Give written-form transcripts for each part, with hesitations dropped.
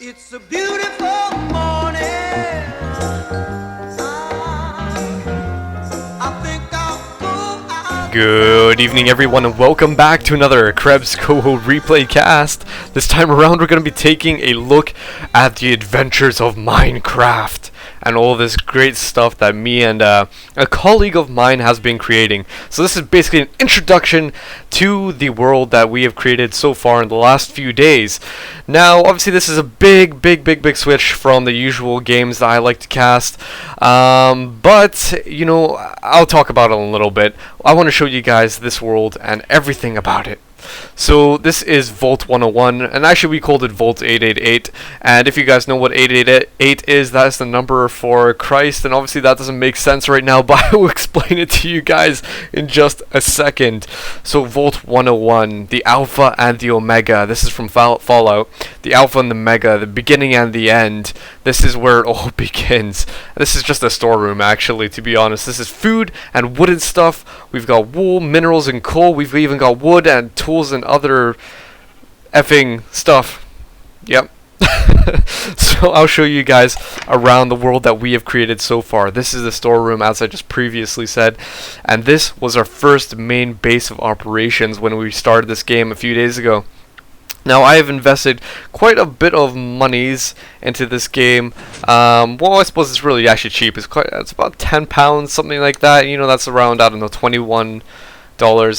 It's a beautiful morning. I think I'll go out. Good evening, everyone, and welcome back to another Krebs Coho replay cast. This time around, we're going to be taking a look at the adventures of Minecraft and all this great stuff that me and a colleague of mine has been creating. So this is basically an introduction to the world that we have created so far in the last few days. Now, obviously, this is a big switch from the usual games that I like to cast. But, you know, I'll talk about it in a little bit. I want to show you guys this world and everything about it. So this is Vault 101, and actually we called it Vault 888, and if you guys know what 888 is, that is the number for Christ, and obviously that doesn't make sense right now, but I will explain it to you guys in just a second. So Vault 101, the Alpha and the Omega, this is from Fallout, the Alpha and the Mega, the beginning and the end, this is where it all begins. This is just a storeroom, actually, to be honest. This is food and wooden stuff. We've got wool, minerals, and coal. We've even got wood and tools and other effing stuff. Yep. So I'll show you guys around the world that we have created so far. This is the storeroom, as I just previously said, and this was our first main base of operations when we started this game a few days ago. Now, I have invested quite a bit of monies into this game. Well, I suppose it's really actually cheap. It's about £10, something like that. You know, that's around, I don't know, $21.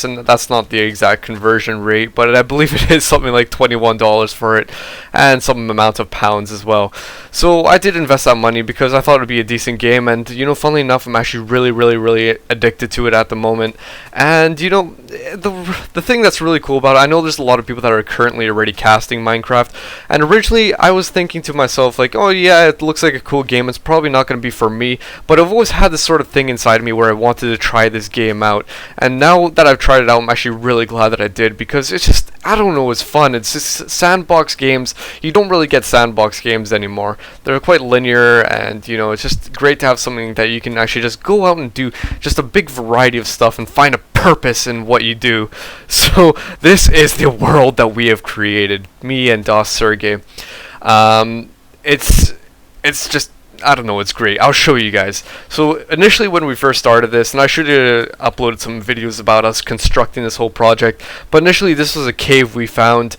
And that's not the exact conversion rate, but I believe it is something like $21 for it, and some amount of pounds as well. So I did invest that money because I thought it would be a decent game, and you know, funnily enough, I'm actually really addicted to it at the moment. And you know, the thing that's really cool about it, I know there's a lot of people that are currently already casting Minecraft, and originally I was thinking to myself like, oh yeah, it looks like a cool game, it's probably not going to be for me, but I've always had this sort of thing inside of me where I wanted to try this game out, and now that I've tried it out, I'm actually really glad that I did, because it's just, I don't know, it's fun. It's just sandbox games. You don't really get sandbox games anymore. They're quite linear, and you know, it's just great to have something that you can actually just go out and do just a big variety of stuff and find a purpose in what you do. So this is the world that we have created, me and Sergei. It's just, I don't know, it's great. I'll show you guys. So initially when we first started this, and I should have uploaded some videos about us constructing this whole project, but initially this was a cave we found.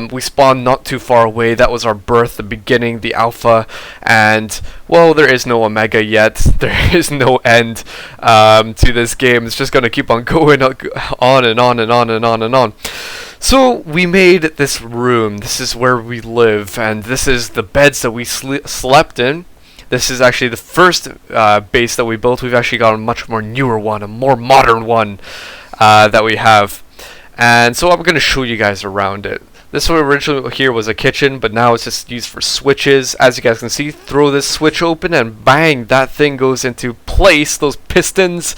We spawned not too far away. That was our birth, the beginning, the alpha, and well, there is no omega yet. There is no end to this game. It's just gonna keep on going on and on and on and on and on. So we made this room. This is where we live, and this is the beds that we slept in. This is actually the first base that we built. We've actually got a much more newer one, a more modern one that we have. And so I'm going to show you guys around it. This one originally here was a kitchen, but now it's just used for switches. As you guys can see, throw this switch open and bang, that thing goes into place, those pistons.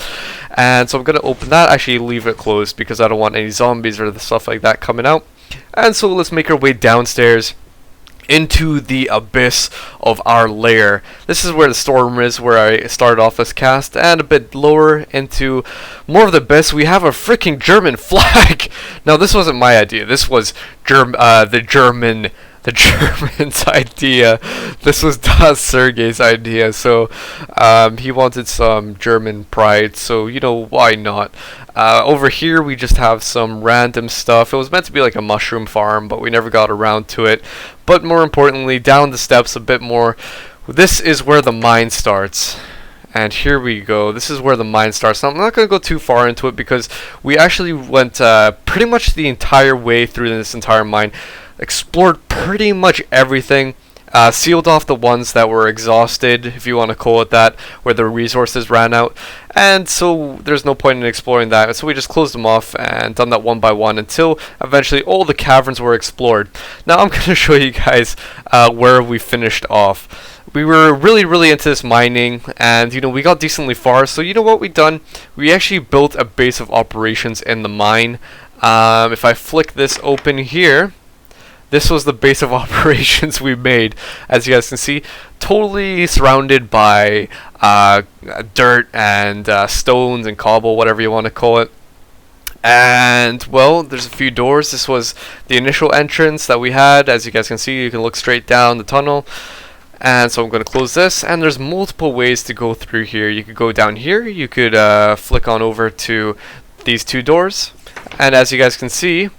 And so I'm going to open that, actually leave it closed because I don't want any zombies or the stuff like that coming out. And so let's make our way downstairs into the abyss of our lair. This is where the storeroom is, where I started off this cast, and a bit lower into more of the abyss, we have a freaking German flag. Now this wasn't my idea. This was the German's idea. This was Sergei's idea. So he wanted some German pride. So you know, why not? Over here we just have some random stuff. It was meant to be like a mushroom farm, but we never got around to it. But more importantly, down the steps a bit more, this is where the mine starts. And here we go. This is where the mine starts. Now, I'm not going to go too far into it because we actually went pretty much the entire way through this entire mine. Explored pretty much everything. Sealed off the ones that were exhausted, if you want to call it that, where the resources ran out, and so there's no point in exploring that, so we just closed them off and done that one by one until eventually all the caverns were explored. Now I'm going to show you guys where we finished off. We were really into this mining, and you know, we got decently far, so you know what we done? We actually built a base of operations in the mine. If I flick this open here, this was the base of operations we made. As you guys can see, totally surrounded by dirt and stones and cobble, whatever you want to call it. And well, there's a few doors. This was the initial entrance that we had. As you guys can see, you can look straight down the tunnel. And so I'm going to close this, and there's multiple ways to go through here. You could go down here, you could flick on over to these two doors, and as you guys can see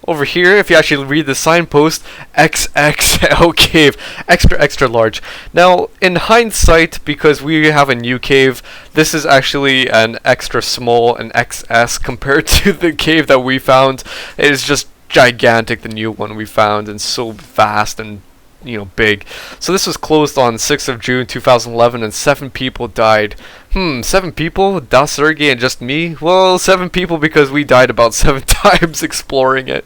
over here, if you actually read the signpost, XXL Cave, extra large. Now in hindsight, because we have a new cave, this is actually an extra small, an XS, compared to the cave that we found. It is just gigantic, the new one we found, and so vast and big. So this was closed on 6th of June 2011, and 7 people died. 7 people? Das, Sergei, and just me? Well, 7 people because we died about 7 times exploring it.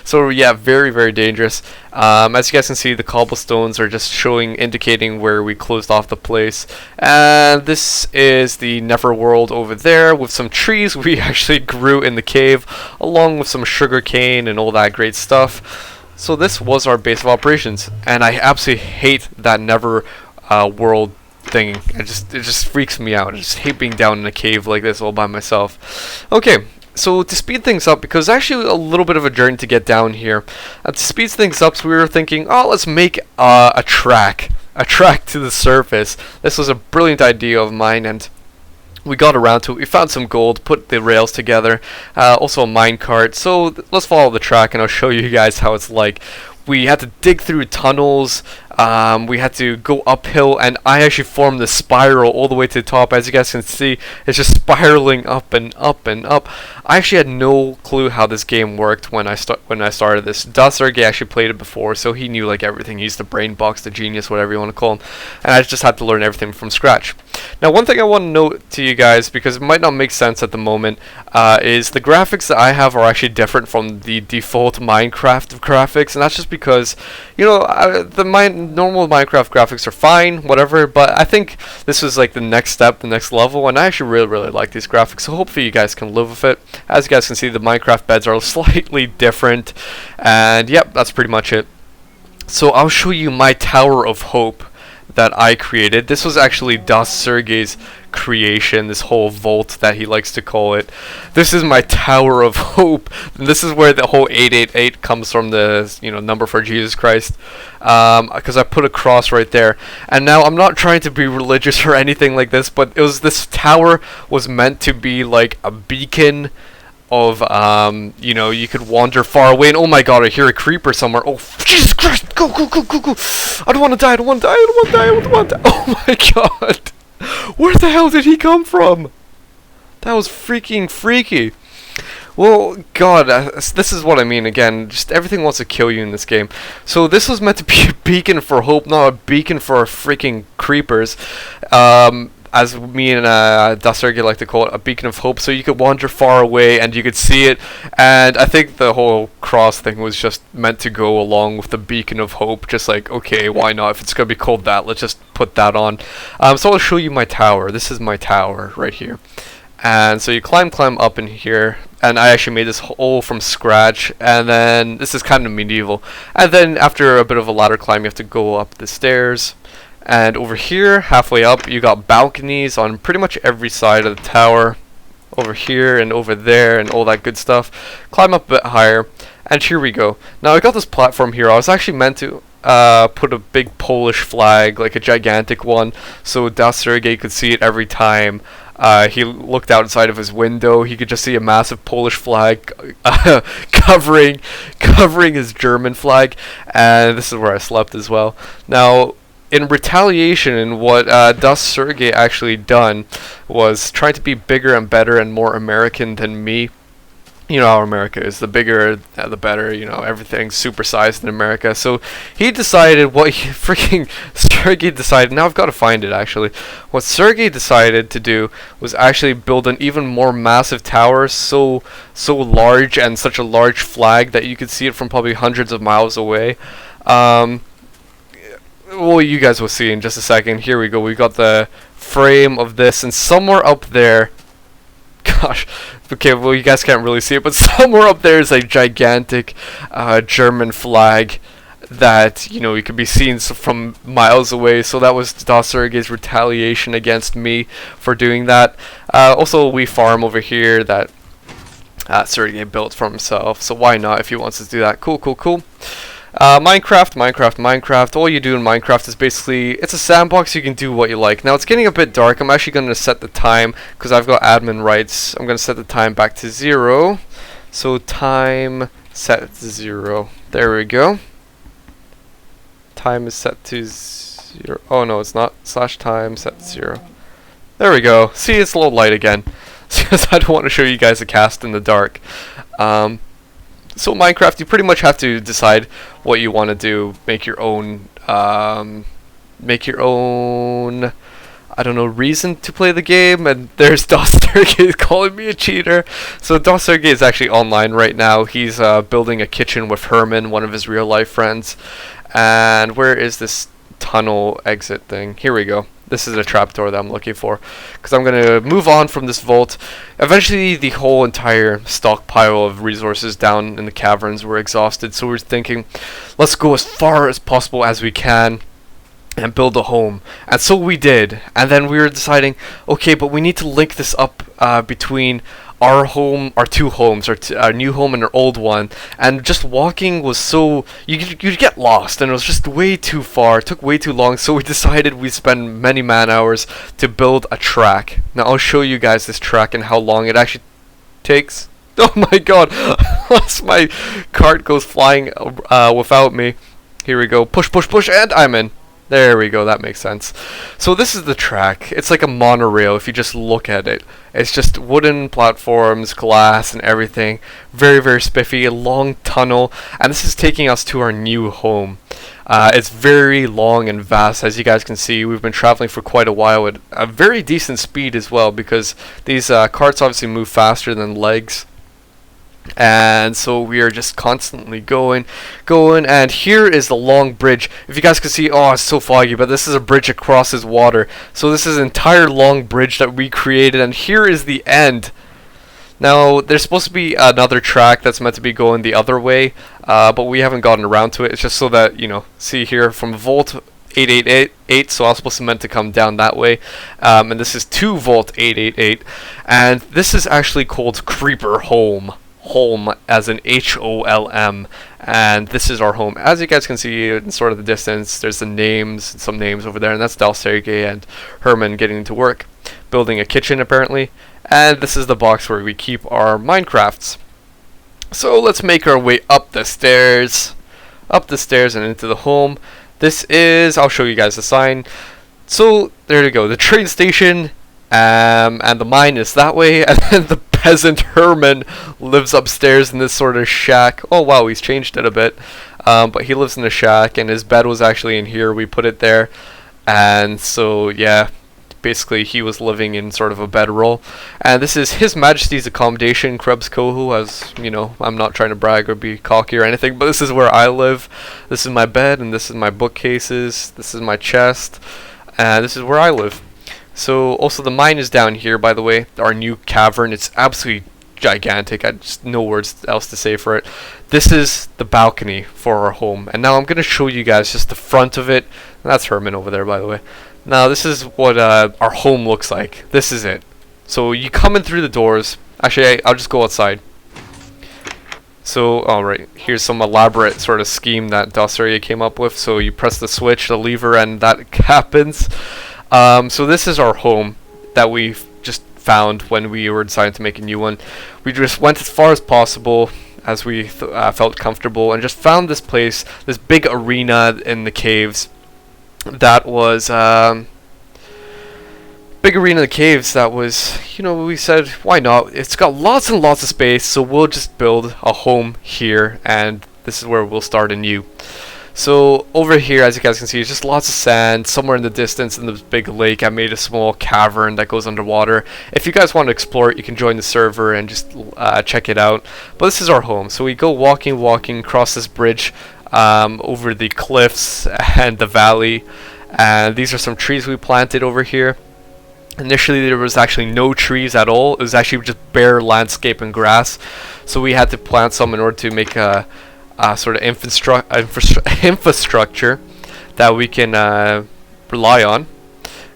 So yeah, very dangerous. As you guys can see, the cobblestones are just indicating where we closed off the place. And this is the Neverworld over there with some trees we actually grew in the cave, along with some sugar cane and all that great stuff. So this was our base of operations, and I absolutely hate that never world thing. It just freaks me out. I just hate being down in a cave like this all by myself. Okay, so to speed things up, because it's actually a little bit of a journey to get down here, to speed things up, so we were thinking, oh, let's make a track to the surface. This was a brilliant idea of mine, and we got around to it. We found some gold, put the rails together, also a minecart. So let's follow the track and I'll show you guys how it's like. We had to dig through tunnels, we had to go uphill, and I actually formed the spiral all the way to the top. As you guys can see, it's just spiraling up and up and up. I actually had no clue how this game worked when I started this. Sergei actually played it before, so he knew like everything. He's the brain box, the genius, whatever you want to call him, and I just had to learn everything from scratch. Now, one thing I want to note to you guys, because it might not make sense at the moment, is the graphics that I have are actually different from the default Minecraft graphics, and that's just because, normal Minecraft graphics are fine, whatever, but I think this was like the next step, the next level, and I actually really like these graphics, so hopefully you guys can live with it. As you guys can see, the Minecraft beds are slightly different, and yep, that's pretty much it. So I'll show you my Tower of Hope that I created. This was actually Sergei's creation, this whole vault that he likes to call it. This is my Tower of Hope. And this is where the whole 888 comes from, the number for Jesus Christ, because I put a cross right there. And now I'm not trying to be religious or anything like this, but this tower was meant to be like a beacon of you could wander far away, and oh my god, I hear a creeper somewhere. Oh Jesus Christ, go. I don't want to die, oh my god, where the hell did he come from? That was freaking freaky. Well, god, this is what I mean. Again, just everything wants to kill you in this game. So this was meant to be a beacon for hope, not a beacon for freaking creepers. As me and Sergei like to call it, a beacon of hope, so you could wander far away and you could see it. And I think the whole cross thing was just meant to go along with the beacon of hope, just like, okay, why not? If it's gonna be called that, let's just put that on. So I'll show you my tower. This is my tower right here. And so you climb up in here, and I actually made this all from scratch, and then this is kind of medieval. And then after a bit of a ladder climb, you have to go up the stairs. And over here, halfway up, you got balconies on pretty much every side of the tower. Over here and over there and all that good stuff. Climb up a bit higher, and here we go. Now I got this platform here. I was actually meant to put a big Polish flag, like a gigantic one, so Sergei could see it every time he looked outside of his window. He could just see a massive Polish flag covering his German flag, and this is where I slept as well. Now, in retaliation, and what Sergei actually done was trying to be bigger and better and more American than me. You know how America is. The bigger, the better. Everything's supersized in America. So he decided Sergei decided, now I've got to find it actually. What Sergei decided to do was actually build an even more massive tower, so large, and such a large flag that you could see it from probably hundreds of miles away. Well, you guys will see in just a second. Here we go. We got the frame of this, and somewhere up there, gosh, okay, well, you guys can't really see it, but somewhere up there is a gigantic German flag that, you could be seen from miles away. So that was Sergei's retaliation against me for doing that. Also, we farm over here that Sergei built for himself, so why not if he wants to do that? Cool, cool, cool. Minecraft. All you do in Minecraft is basically, it's a sandbox, you can do what you like. Now it's getting a bit dark. I'm actually going to set the time, because I've got admin rights. I'm going to set the time back to 0. So time set to 0. There we go. Time is set to 0. Oh no, it's not. /time set to 0. There we go. See, it's a little light again. Because I don't want to show you guys a cast in the dark. So Minecraft, you pretty much have to decide what you want to do. Make your own, I don't know, reason to play the game. And there's Sergei calling me a cheater. So Sergei is actually online right now. He's building a kitchen with Herman, one of his real life friends. And where is this tunnel exit thing? Here we go. This is a trapdoor that I'm looking for, because I'm going to move on from this vault. Eventually, the whole entire stockpile of resources down in the caverns were exhausted, so we're thinking, let's go as far as possible as we can and build a home. And so we did. And then we were deciding, okay, but we need to link this up between our home, our two homes, our new home and our old one. And just walking was so, you'd get lost, and it was just way too far. It took way too long, so we decided we'd spend many man hours to build a track. Now I'll show you guys this track and how long it actually takes. Oh my god, unless my cart goes flying without me. Here we go, push, push, push, and I'm in. There we go, that makes sense. So this is the track. It's like a monorail if you just look at it. It's just wooden platforms, glass, and everything. Very, very spiffy, a long tunnel. And this is taking us to our new home. It's very long and vast. As you guys can see, we've been traveling for quite a while at a very decent speed as well, because these carts obviously move faster than legs. And so we are just constantly going, and here is the long bridge. If you guys can see, oh, it's so foggy, but this is a bridge across this water. So this is an entire long bridge that we created, and here is the end. Now, there's supposed to be another track that's meant to be going the other way, but we haven't gotten around to it. It's just so that, you know, see here, from Volt 888, so I was supposed to meant to come down that way, and this is to Volt 888, and this is actually called Creeper Home. Home as in HOLM, and this is our home. As you guys can see in sort of the distance, there's the names, some names over there, and that's Sergei and Herman getting to work, building a kitchen apparently, and this is the box where we keep our Minecrafts. So let's make our way up the stairs and into the home. This is, I'll show you guys the sign. So there you go, the train station, and the mine is that way, and then the peasant Herman lives upstairs in this sort of shack. Oh wow, he's changed it a bit, but he lives in a shack, and his bed was actually in here. We put it there, and so yeah, basically he was living in sort of a bedroll. And this is His Majesty's accommodation, Krebs Kohu. As you know, I'm not trying to brag or be cocky or anything, but this is where I live. This is my bed, and this is my bookcases, this is my chest, and this is where I live. So also the mine is down here, by the way, our new cavern. It's absolutely gigantic. I just no words else to say for it. This is the balcony for our home, and now I'm going to show you guys just the front of it. That's Herman over there, by the way. Now this is what our home looks like. This is it. So you come in through the doors. Actually, I'll just go outside. So, alright, here's some elaborate sort of scheme that Sergei came up with. So you press the switch, the lever, and that happens. So this is our home that we just found when we were deciding to make a new one. We just went as far as possible as we felt comfortable, and just found this place, this big arena in the caves. That was big arena in the caves. That was, you know, we said, why not? It's got lots and lots of space, so we'll just build a home here, and this is where we'll start anew. So over here, as you guys can see, it's just lots of sand. Somewhere in the distance in this big lake, I made a small cavern that goes underwater. If you guys want to explore it, you can join the server and just check it out. But this is our home. So we go walking across this bridge over the cliffs and the valley. And these are some trees we planted over here. Initially, there was actually no trees at all. It was actually just bare landscape and grass. So we had to plant some in order to make a sort of infrastructure that we can rely on.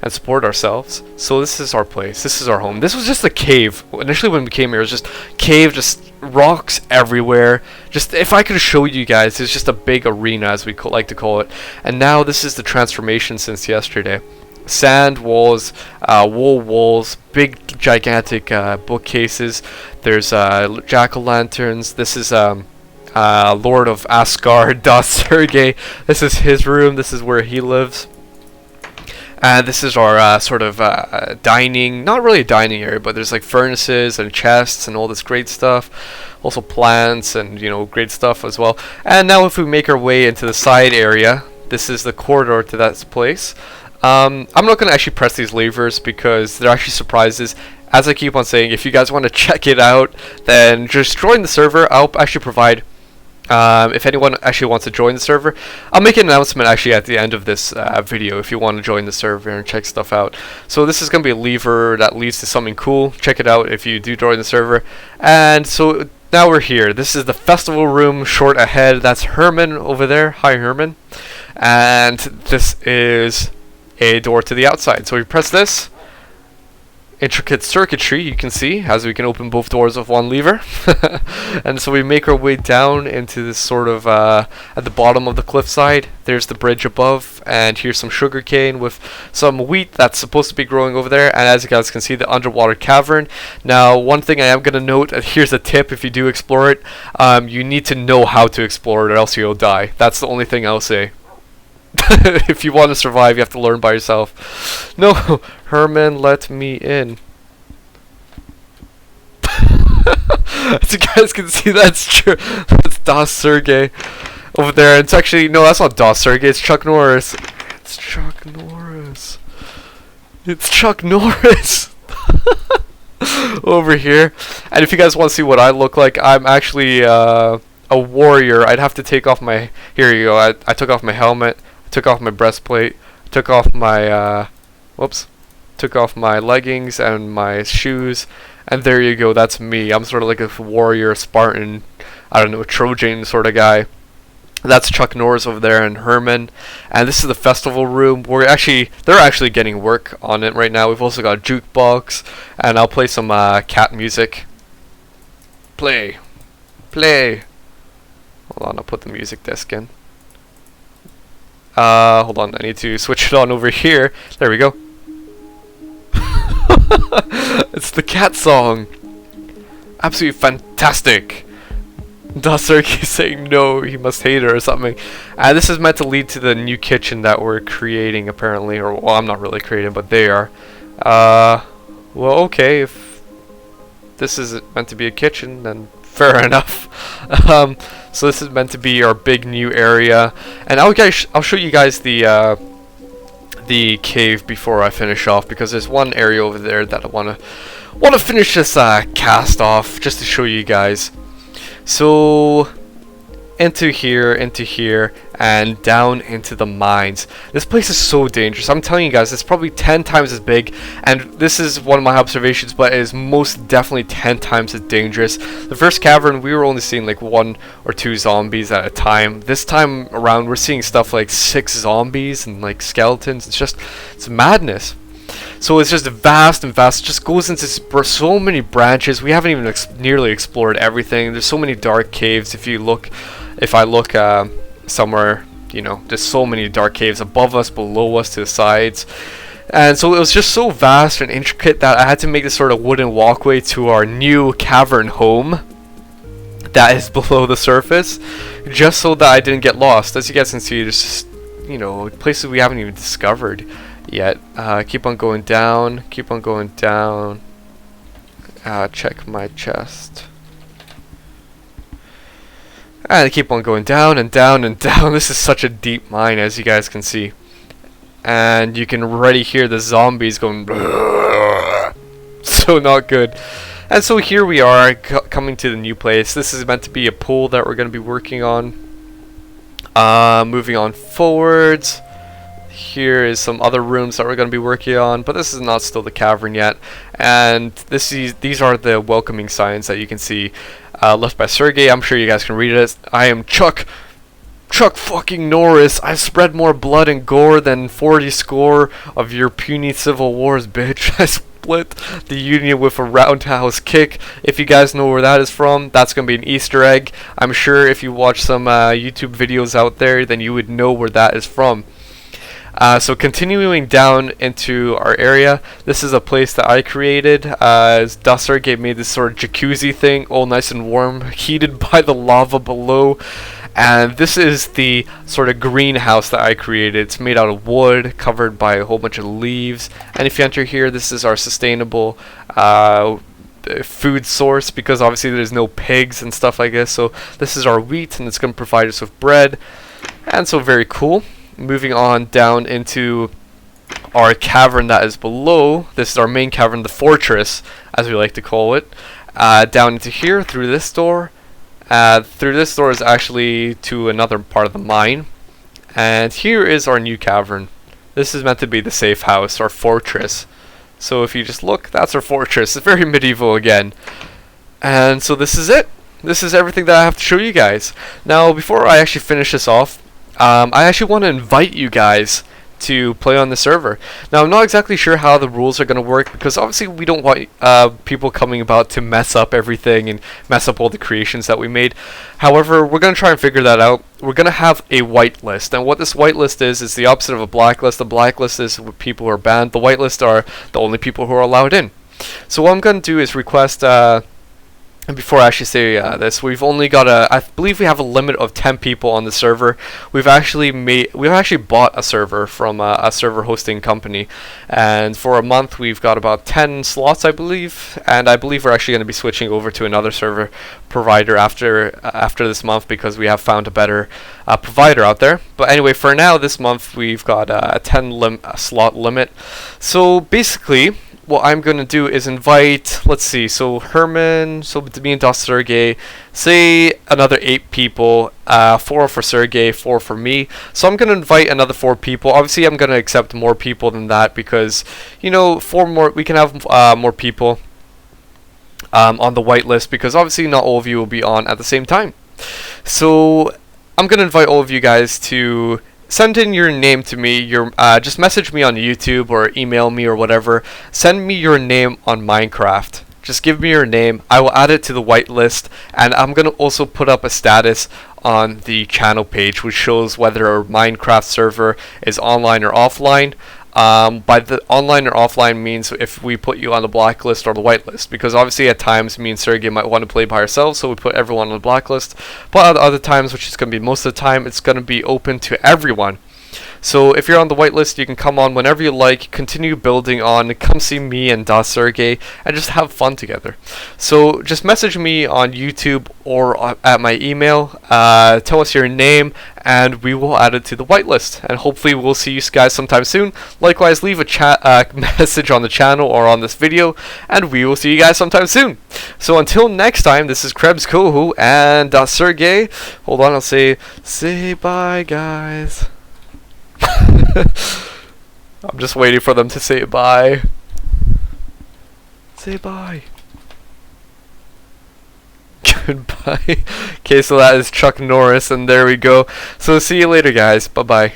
and support ourselves. So this is our place. This is our home. This was just a cave. Initially when we came here, it was just cave, just rocks everywhere. Just if I could show you guys, it's just a big arena, as we like to call it. And now this is the transformation since yesterday. Sand walls, wool walls, big gigantic bookcases. There's jack-o'-lanterns. This is Lord of Asgard, Sergei. This is his room. This is where he lives. And this is our sort of dining, not really a dining area, but there's like furnaces and chests and all this great stuff. Also plants and, you know, great stuff as well. And now if we make our way into the side area, this is the corridor to that place. I'm not going to actually press these levers because they're actually surprises. As I keep on saying, if you guys want to check it out, then just join the server. I'll actually provide, if anyone actually wants to join the server, I'll make an announcement actually at the end of this video if you want to join the server and check stuff out. So this is going to be a lever that leads to something cool. Check it out if you do join the server. And so now we're here. This is the festival room short ahead. That's Herman over there. Hi, Herman. And this is a door to the outside. So we press this. Intricate circuitry you can see as we can open both doors with one lever. And so we make our way down into this sort of at the bottom of the cliffside. There's the bridge above, and here's some sugarcane with some wheat that's supposed to be growing over there. And as you guys can see, the underwater cavern. Now one thing I am going to note, and here's a tip if you do explore it, you need to know how to explore it or else you'll die. That's the only thing I'll say. If you want to survive, you have to learn by yourself. No, Herman, let me in. As you guys can see, that's true. That's Sergei over there. It's actually, no, that's not Sergei. It's Chuck Norris. It's Chuck Norris. It's Chuck Norris. Over here. And if you guys want to see what I look like, I'm actually a warrior. I'd have to take off my, here you go, I took off my helmet, took off my breastplate, took off my took off my leggings and my shoes, and there you go, that's me. I'm sort of like a warrior, Spartan, I don't know, Trojan sort of guy. That's Chuck Norris over there and Herman. And this is the festival room. They're actually getting work on it right now. We've also got a jukebox, and I'll play some cat music. Play. Hold on, I'll put the music disc in. Hold on, I need to switch it on over here. There we go. It's the cat song. Absolutely fantastic. Sergei saying no, he must hate her or something. And this is meant to lead to the new kitchen that we're creating apparently. Or, well, I'm not really creating, but they are. Well, okay, if this is meant to be a kitchen, then fair enough. So this is meant to be our big new area, and I'll show you guys the cave before I finish off, because there's one area over there that I want to finish this cast off just to show you guys. So into here, and down into the mines. This place is so dangerous. I'm telling you guys, it's probably 10 times as big, and this is one of my observations, but it is most definitely 10 times as dangerous. The first cavern, we were only seeing like 1 or 2 zombies at a time. This time around, we're seeing stuff like 6 zombies and like skeletons. It's madness. So it's just vast and vast. It just goes into so many branches. We haven't even nearly explored everything. There's so many dark caves. If I look somewhere, you know, there's so many dark caves above us, below us, to the sides. And so it was just so vast and intricate that I had to make this sort of wooden walkway to our new cavern home that is below the surface, just so that I didn't get lost. As you guys can see, there's just, you know, places we haven't even discovered yet. Keep on going down. Check my chest. And keep on going down and down and down. This is such a deep mine, as you guys can see. And you can already hear the zombies going. So not good. And so here we are, coming to the new place. This is meant to be a pool that we're going to be working on. Moving on forwards. Here is some other rooms that we're going to be working on, but this is not still the cavern yet. And these are the welcoming signs that you can see left by Sergei. I'm sure you guys can read it. I am Chuck Chuck fucking Norris, I've spread more blood and gore than 40 score of your puny civil wars, bitch. I split the Union with a roundhouse kick. If you guys know where that is from, that's going to be an Easter egg. I'm sure if you watch some YouTube videos out there, then you would know where that is from. So continuing down into our area, this is a place that I created. Sergei made this sort of jacuzzi thing, all nice and warm, heated by the lava below. And this is the sort of greenhouse that I created. It's made out of wood, covered by a whole bunch of leaves. And if you enter here, this is our sustainable food source, because obviously there's no pigs and stuff like this. So this is our wheat, and it's going to provide us with bread. And so very cool. Moving on down into our cavern that is below. This is our main cavern, the fortress, as we like to call it. Down into here, through this door. Through this door is actually to another part of the mine. And here is our new cavern. This is meant to be the safe house, our fortress. So if you just look, that's our fortress. It's very medieval again. And so this is it. This is everything that I have to show you guys. Now, before I actually finish this off, I actually want to invite you guys to play on the server. Now, I'm not exactly sure how the rules are going to work, because obviously we don't want people coming about to mess up everything and mess up all the creations that we made. However, we're going to try and figure that out. We're going to have a whitelist, and what this whitelist is the opposite of a blacklist. The blacklist is with people who are banned. The whitelist are the only people who are allowed in. So what I'm going to do is request and before I actually say this, we've only got I believe we have a limit of 10 people on the server. We've actually bought a server from a server hosting company, and for a month we've got about 10 slots, I believe. And I believe we're actually going to be switching over to another server provider after this month, because we have found a better provider out there. But anyway, for now, this month we've got a 10 slot limit. So basically, what I'm going to do is invite, let's see, so Herman, so to me and Sergei, say another 8 people, 4 for Sergei, 4 for me. So I'm going to invite another 4 people. Obviously, I'm going to accept more people than that, because, you know, 4 more, we can have more people on the whitelist, because obviously not all of you will be on at the same time. So I'm going to invite all of you guys to send in your name to me. Just message me on YouTube or email me or whatever. Send me your name on Minecraft. Just give me your name. I will add it to the whitelist, and I'm going to also put up a status on the channel page which shows whether our Minecraft server is online or offline. By the online or offline means if we put you on the blacklist or the whitelist, because obviously at times me and Sergei might want to play by ourselves, so we put everyone on the blacklist. But at other times, which is going to be most of the time, it's going to be open to everyone. So if you're on the whitelist, you can come on whenever you like, continue building on, come see me and Sergei, and just have fun together. So just message me on YouTube or at my email, tell us your name, and we will add it to the whitelist. And hopefully we'll see you guys sometime soon. Likewise, leave a chat message on the channel or on this video, and we will see you guys sometime soon. So until next time, this is Krebs Kohu and Sergei. Hold on, I'll say bye, guys. I'm just waiting for them to say bye. Say bye. Goodbye. Okay, so that is Chuck Norris, and there we go. So see you later, guys. Bye bye.